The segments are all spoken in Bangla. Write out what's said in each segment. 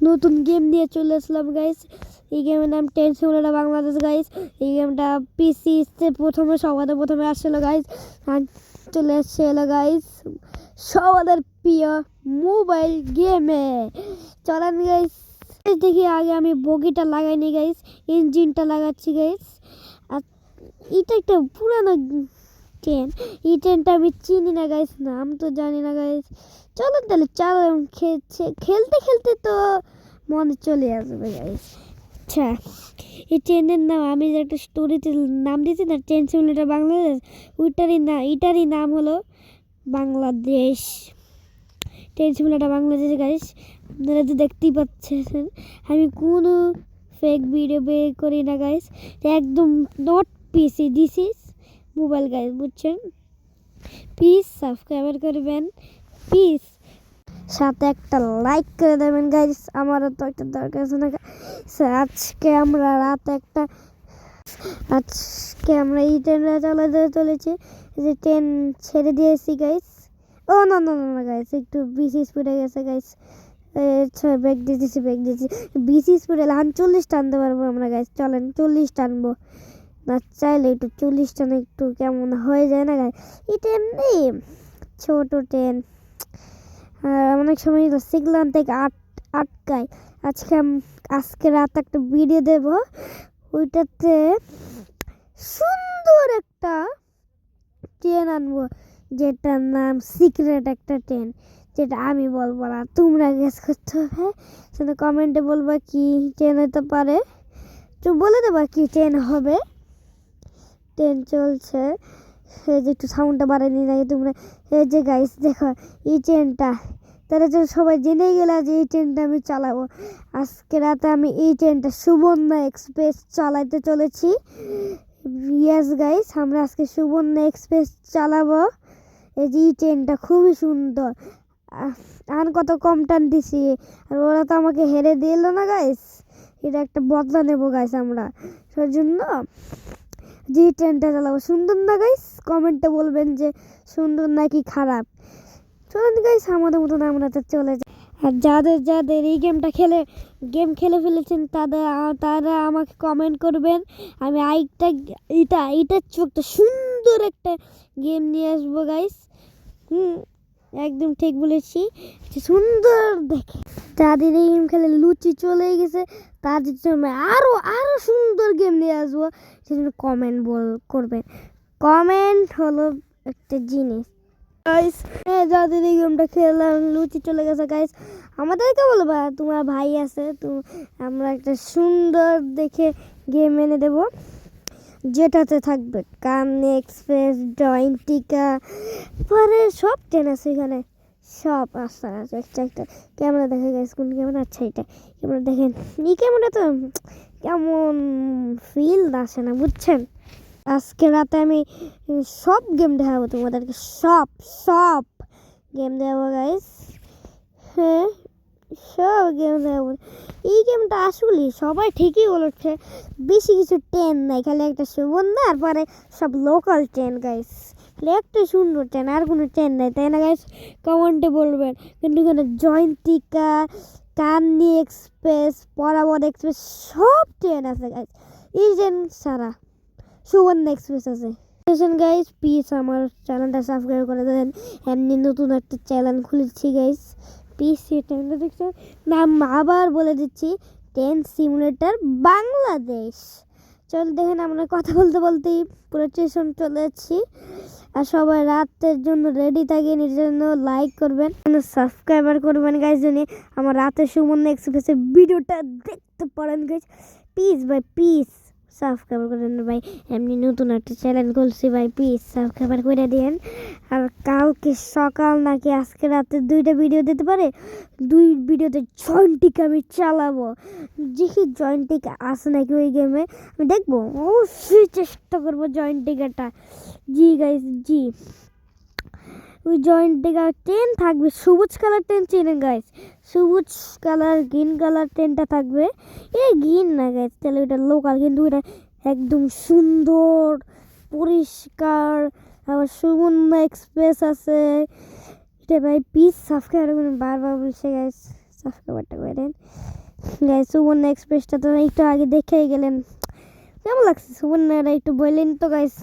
নতুন গেম নিয়ে চলে আসলাম গাইস। এই গেমের নাম ট্রেন সিমুলেটর বাংলাদেশ গাইস। এই গেমটা পিসিতে প্রথমে আসছিল গাইস, আর চলে আসছে এলো গাইস সবার প্রিয় মোবাইল গেমে। চলেন গাইস দেখি। আগে আমি বগিটা লাগাইনি গাইস, ইঞ্জিনটা লাগাচ্ছি গাইস। আর এটা একটা পুরানো ট্রেন, এই ট্রেনটা আমি চিনি না গাইস, নাম তো জানি না গাইস। চলো তাহলে খেলতে খেলতে তো মনে চলে আসবে গাইস। আচ্ছা, এই ট্রেনের নাম আমি যে একটা স্টোরিতে নাম দিয়েছি না, ট্রেন সিমুলেটর বাংলাদেশ, এটারই নাম হলো Bangladesh, train simulator Bangladesh guys. আপনারা তো দেখতেই পাচ্ছেন আমি কোনো ফেক ভিডিও বের করি না গাইস, একদম not PC, this is mobile guys, বুঝছেন? প্লিজ সাবস্ক্রাইব করবেন, প্লিজ সাথে একটা লাইক করে দেবেন গাইস, আমারও তো একটা দরকার আছে না। আজকে আমরা এই ট্রেনটা চালাতে চলেছি, যে ট্রেন ছেড়ে দিয়েছি গাইস। ও না না না গাইস, একটু বেশি স্পিডে গেছে গাইস। ব্রেক দিয়েছি 20 স্পিডে 40 টানতে পারবো আমরা গাইস। চলেন 40 টানবো, না চাইলে একটু 40 টানে একটু কেমন হয়ে যায় না গাইস। এই ট্রেন ছোট ট্রেন, আর অনেক সময় সিগন্যাল থেকে আটকায়। আজকে রাত একটা ভিডিও দেব, ওইটাতে সুন্দর একটা ট্রেন আনবো, যেটার নাম সিক্রেট একটা ট্রেন, যেটা আমি বলবো না, তোমরা গেস করতে হবে। সেটা কমেন্টে বলবা কি ট্রেন হতে পারে, তো বলে দেবা কি ট্রেন হবে। ট্রেন চলছে, এই যে একটু সাউন্ডটা বাড়াই নিয়ে যায় তোমরা। এই যে গাইস দেখো এই ট্রেনটা, তাহলে তো সবাই জেনে গেলা যে এই ট্রেনটা আমি চালাবো। আজকে রাতে আমি এই ট্রেনটা সুবর্ণা এক্সপ্রেস চালাতে চলেছি। ইয়েস গাইস, আমরা আজকে সুবর্ণা এক্সপ্রেস চালাবো। এই যে এই ট্রেনটা খুবই সুন্দর, আর কত কম টান দিছি, আর ওরা তো আমাকে হেরে দিল না গাইস। এটা একটা বদলা নেবো গাইস আমরা, সেই জন্য যে ট্রেনটা চালাবো। সুন্দর না গাইস? কমেন্টে বলবেন যে সুন্দর নাকি খারাপ। চলেন গাইস আমাদের মতন আমরা তো চলে যাই। আর যাদের এই গেম খেলে ফেলেছেন তারা আমাকে কমেন্ট করবেন। আমি এটা একটা সুন্দর একটা গেম নিয়ে আসবো গাইস। একদম ঠিক বলেছি, সুন্দর দেখে। যাদের এই গেম খেলে লুচি চলে গেছে তাদের জন্য আরো সুন্দর গেম নিয়ে আসবো, সেজন্য কমেন্ট করবেন। কমেন্ট হলো একটা জিনিস গাইস। যাদের এই গেমটা খেললাম লুচি চলে গেছে গাইস, আমাদেরকে বলবা তোমার ভাই আছে, আমরা একটা সুন্দর দেখে গেম এনে দেবো, যেটাতে থাকবে কামনি এক্সপ্রেস, জয়ন্তিকা, পরে সব ট্রেন আছে এখানে, সব আচ্ছা একটা ক্যামেরা দেখা গেছে। কোন ক্যামেরা? আচ্ছা এটা ক্যামেরা দেখেন। এই ক্যামেরা তো কেমন ফিল আসে না, বুঝছেন? আজকে রাতে আমি সব গেম দেখাবো তোমাদেরকে, সব গেম দেখাবো গাইস। হ্যাঁ, সব গেম দেখাবো। এই গেমটা আসলে সবাই ঠিকই বলেছে, বেশি কিছু ট্রেন নাই, খালি একটা সুবর্ণা আর পরে সব লোকাল ট্রেন গাইস। একটা সুন্দর ট্রেন, আর কোনো ট্রেন নাই, তাই না গাইস? কমেন্টে বলবেন। কিন্তু এখানে জয়ন্তিকা, কামনি এক্সপ্রেস, পরাবত এক্সপ্রেস সব ট্রেন আছে গাইস। এই ট্রেন সারা সুবর্ণা এক্সপ্রেস আছে। গাইস প্লিজ আমার চ্যানেলটা সাবস্ক্রাইব করে দেন, এমনি নতুন একটা চ্যানেল খুলেছি গাইস। প্লিজ এই চ্যানেলটা দেখছেন, নাম আবার বলে দিচ্ছি, ট্রেন সিমুলেটর বাংলাদেশ। চল দেখেন, আমরা কথা বলতেই পুরো স্টেশন চলে যাচ্ছি। আর সবাই রাতের জন্য রেডি থাকে, নিজের জন্য লাইক করবেন, সাবস্ক্রাইবার করবেন গাইস, জন্য আমার রাতের সুবর্ণা এক্সপ্রেসের ভিডিওটা দেখতে পারেন গাইস। প্লিজ ভাই প্লিজ সাবস্ক্রাইব করেন ভাই, এমনি নতুন একটা চ্যানেল খুলছি ভাই, প্লিজ সাবস্ক্রাইব করে দিন। আর কালকে সকাল নাকি আজকে রাতে 2টা ভিডিও দিতে পারে, 2 ভিডিওতে জয়ন্টিকা আমি চালাবো। দেখি জয়ন্টিকা আসে নাকি ওই গেমে, আমি দেখবো, অবশ্যই চেষ্টা করবো জয়ন্টিকাটা। জি গাইস জি, ওই জয়ন্টিকা ট্রেন থাকবে, সবুজ কালার ট্রেন চেনেন গাইস, সবুজ কালার গ্রিন কালার ট্রেনটা থাকবে। গ্রিন না গাইস, তাহলে ওইটা লোকাল, কিন্তু ওইটা একদম সুন্দর পরিষ্কার। আবার সুবর্ণা এক্সপ্রেস আছে, এটা ভাই প্লিজ সাবস্ক্রাইব করবেন, বারবার বলছে গাইস সাবস্ক্রাইবারটা করে দেন গাইস। সুবর্ণা এক্সপ্রেসটা তো একটু আগে দেখেই গেলেন, কেমন লাগছে সুবর্ণারা একটু বললেন তো গাইস।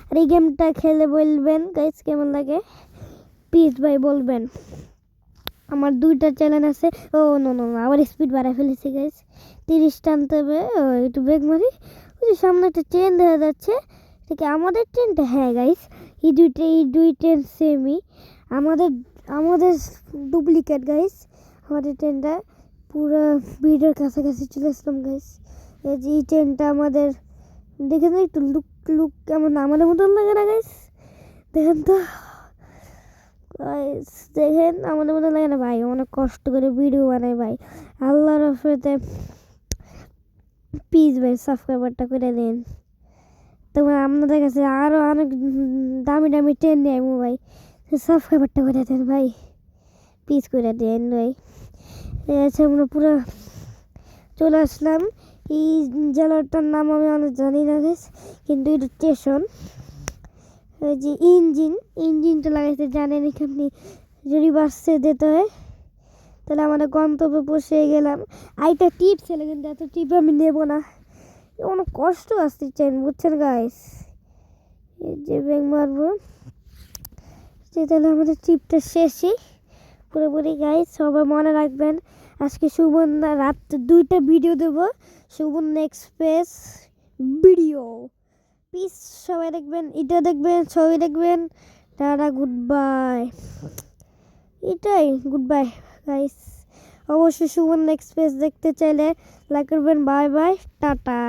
আর এই গেমটা খেলে বলবেন গাইস কেমন লাগে, প্লিজ ভাই বলবেন। আমার 2টা চ্যানেল আছে। ও নো নো আবার স্পিড বাড়ায় ফেলেছি গাইস, 30 টানতে হবে। একটু ব্রেক মারি, ওই যে সামনে একটা ট্রেন দেখা যাচ্ছে, ঠিক আমাদের ট্রেনটা। হ্যাঁ গাইস, এই দুই ট্রেন সেমই, আমাদের আমাদের ডুপ্লিকেট গাইস। আমাদের ট্রেনটা পুরো ব্রিডের কাছাকাছি চলে আসলাম গাইস। এই যে এই ট্রেনটা আমাদের, দেখেন একটু লুক লুক কেমন আমাদের মতন লাগে না গাইস? দেখেন তো গাইস, দেখেন আমাদের মতন লাগে না ভাই? অনেক কষ্ট করে ভিডিও বানাই ভাই, আল্লাহর রহমতে। প্লিজ ভাই সাবস্ক্রাইবারটা করে দিন। তোমার আপনাদের কাছে আরও অনেক দামি দামি ট্রেন নেই ভাই, সাবস্ক্রাইবারটা করে দেন ভাই, প্লিজ করে দেন ভাই। আছে আমরা পুরো চলে আসলাম। এই জেলাটার নাম আমি অনেক জানি না গাইস, কিন্তু এটা স্টেশন। এই যে ইঞ্জিনটা লাগাইতে জানেন এখানে, যদি বাসে যেতে হয় তাহলে আমাদের গন্তব্যে পৌঁছে গেলাম। আইটা টিপ ছিল, কিন্তু এত টিপ আমি নেব না, অনেক কষ্ট আসতেছেন বুঝছেন গাইস। এই যে ব্যাগ মারবো, তাহলে আমাদের ট্রিপটা শেষই পুরোপুরি গাইস। সবাই মনে রাখবেন, আজকে সুবর্ণা রাত 2টা ভিডিও দেবো, সুবর্ণা এক্সপ্রেস ভিডিও। প্লিজ সবাই দেখবেন, এটা দেখবেন, ছবি দেখবেন। Tata, good bye. এটাই গুড বাই গাইস। অবশ্যই সুবর্ণা এক্সপ্রেস দেখতে চাইলে লাইক করবেন। Bye bye, tata.